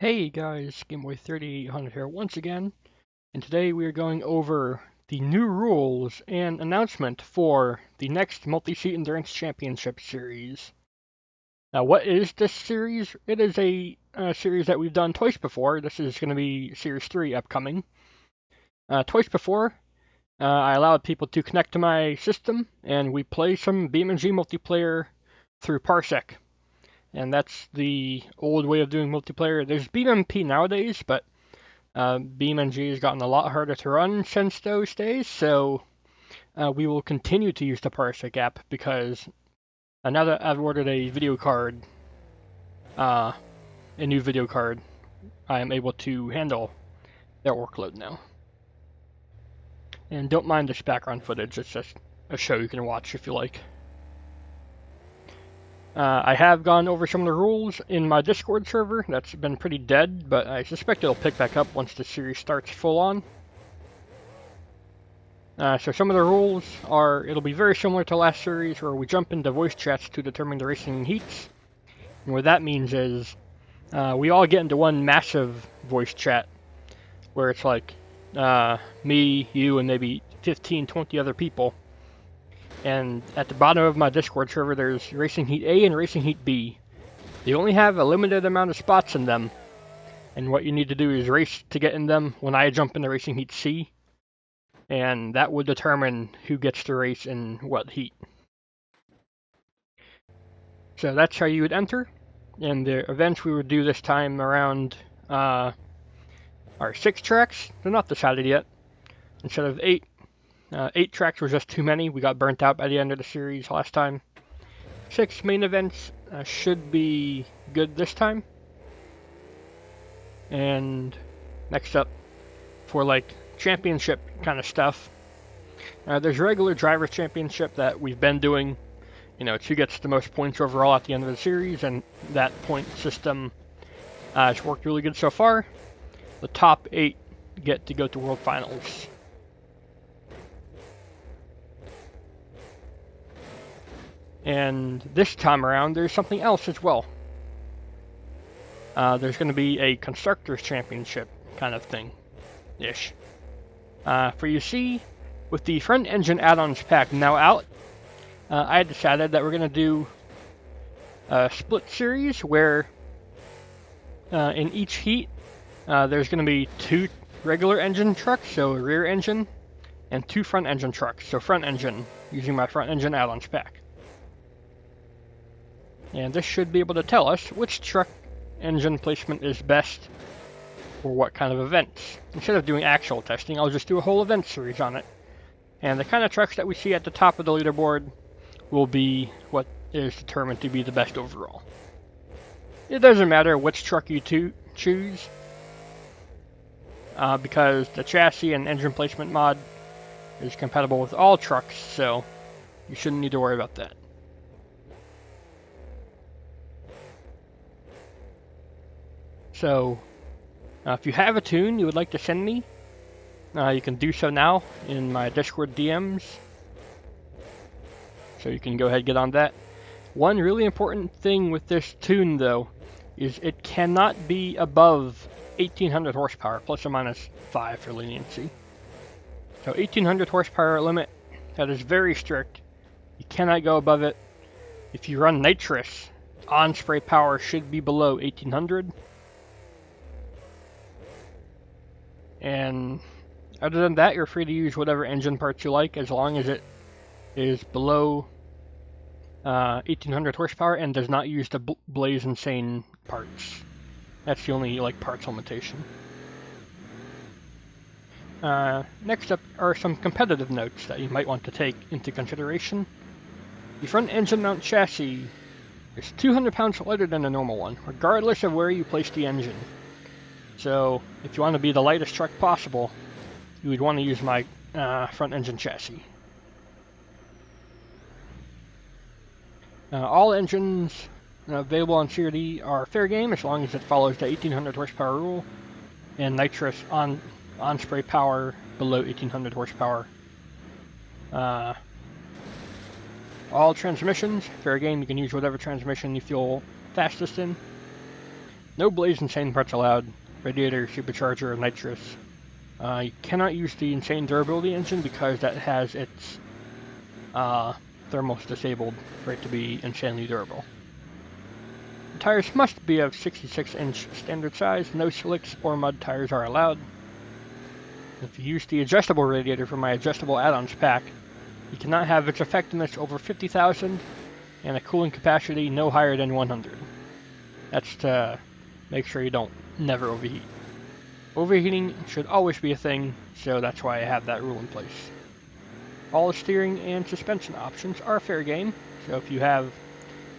Hey guys, GameBoy3800 here once again, and today we are going over the new rules and announcement for the next Multi-Seat Endurance Championship series. Now, what is this series? It is a series that we've done twice before. This is going to be Series 3 upcoming. Twice before, I allowed people to connect to my system, and we play some BeamNG multiplayer through Parsec. And that's the old way of doing multiplayer. There's BeamNP nowadays, but BeamNG has gotten a lot harder to run since those days, so we will continue to use the Parsec app because now that I've ordered a video card, a new video card, I am able to handle their workload now. And don't mind this background footage, it's just a show you can watch if you like. I have gone over some of the rules in my Discord server. That's been pretty dead, but I suspect it'll pick back up once the series starts full on. So some of the rules are, it'll be very similar to last series where we jump into voice chats to determine the racing heats. And what that means is we all get into one massive voice chat where it's like me, you, and maybe 15, 20 other people. And at the bottom of my Discord server, there's Racing Heat A and Racing Heat B. They only have a limited amount of spots in them, and what you need to do is race to get in them when I jump into Racing Heat C, and that would determine who gets to race in what heat. So that's how you would enter, and the events we would do this time around are 6 tracks. They're not decided yet. Instead of 8. 8 tracks was just too many. We got burnt out by the end of the series last time. 6 main events should be good this time. And next up, for like championship kind of stuff, there's regular driver championship that we've been doing. You know, it's who gets the most points overall at the end of the series, and that point system has worked really good so far. The top 8 get to go to World Finals. And this time around, there's something else as well. There's going to be a Constructors Championship kind of thing-ish. For you see, with the front engine add-ons pack now out, I decided that we're going to do a split series where in each heat, there's going to be 2 regular engine trucks, so rear engine, and 2 front engine trucks, so front engine, using my front engine add-ons pack. And this should be able to tell us which truck engine placement is best for what kind of events. Instead of doing actual testing, I'll just do a whole event series on it. And the kind of trucks that we see at the top of the leaderboard will be what is determined to be the best overall. It doesn't matter which truck you choose, because the chassis and engine placement mod is compatible with all trucks, so you shouldn't need to worry about that. So, if you have a tune you would like to send me, you can do so now in my Discord DMs. So you can go ahead and get on that. One really important thing with this tune, though, is it cannot be above 1800 horsepower, plus or minus 5 for leniency. So 1800 horsepower limit, that is very strict. You cannot go above it. If you run Nitrous, on-spray power should be below 1800. And other than that, you're free to use whatever engine parts you like, as long as it is below 1800 horsepower and does not use the Blaze Insane parts. That's the only parts limitation. Next up are some competitive notes that you might want to take into consideration. The front engine mount chassis is 200 pounds lighter than the normal one, regardless of where you place the engine. So, if you want to be the lightest truck possible, you would want to use my front engine chassis. All engines available on CRD are fair game as long as it follows the 1800 horsepower rule, and Nitrous on-spray power below 1800 horsepower. All transmissions, fair game, you can use whatever transmission you feel fastest in. No blaze insane parts allowed. Radiator, supercharger, nitrous. You cannot use the insane durability engine because that has its thermals disabled for it to be insanely durable. The tires must be of 66-inch standard size. No slicks or mud tires are allowed. If you use the adjustable radiator from my adjustable add-ons pack, you cannot have its effectiveness over 50,000 and a cooling capacity no higher than 100. That's to make sure you don't never overheat. Overheating should always be a thing, so that's why I have that rule in place. All the steering and suspension options are fair game, so if you have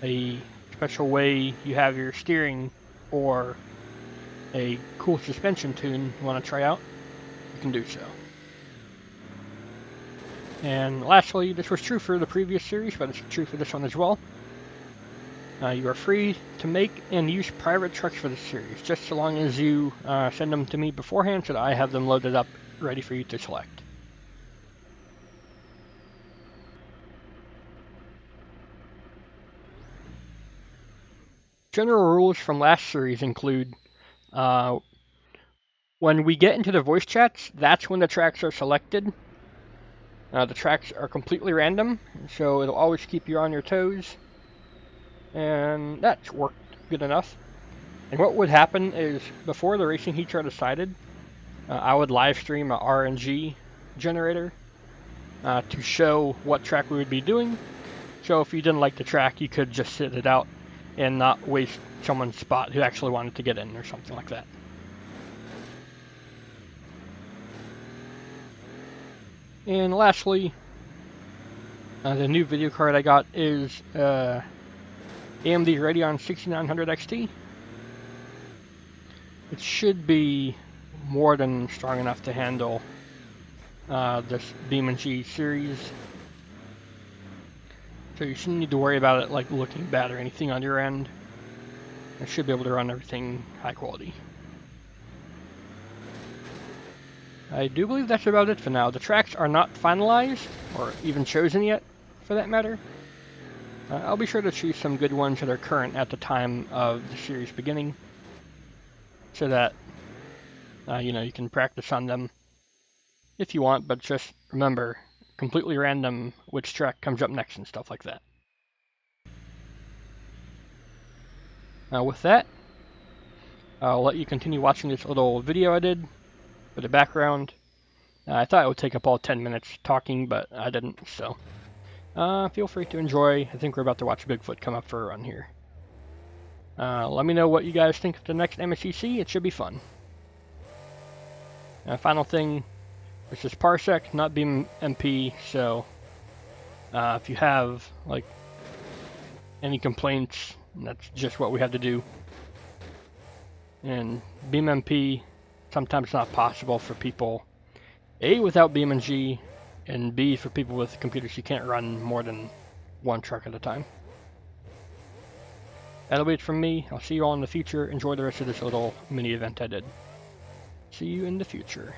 a special way you have your steering or a cool suspension tune you want to try out, you can do so. And lastly, this was true for the previous series, but it's true for this one as well. You are free to make and use private trucks for this series, just so long as you send them to me beforehand so that I have them loaded up, ready for you to select. General rules from last series include when we get into the voice chats, that's when the tracks are selected. The tracks are completely random, so it'll always keep you on your toes. And that's worked good enough. And what would happen is, before the racing heats are decided, I would live stream a RNG generator to show what track we would be doing. So if you didn't like the track, you could just sit it out and not waste someone's spot who actually wanted to get in or something like that. And lastly, the new video card I got is AMD Radeon 6900 XT. It should be more than strong enough to handle this BeamNG series. So you shouldn't need to worry about it like looking bad or anything on your end. It should be able to run everything high quality. I do believe that's about it for now. The tracks are not finalized, or even chosen yet, for that matter. I'll be sure to choose some good ones that are current at the time of the series beginning, so that you can practice on them if you want, but just remember, completely random which track comes up next and stuff like that. With that, I'll let you continue watching this little video I did for the background. I thought it would take up all 10 minutes talking, but I didn't, so feel free to enjoy. I think we're about to watch Bigfoot come up for a run here. Let me know what you guys think of the next MSCC. It should be fun. Final thing, this is Parsec, not BeamMP, so if you have like any complaints, that's just what we have to do. And BeamMP sometimes not possible for people, A, without BeamNG, and B, for people with computers who can't run more than one truck at a time. That'll be it from me. I'll see you all in the future. Enjoy the rest of this little mini event I did. See you in the future.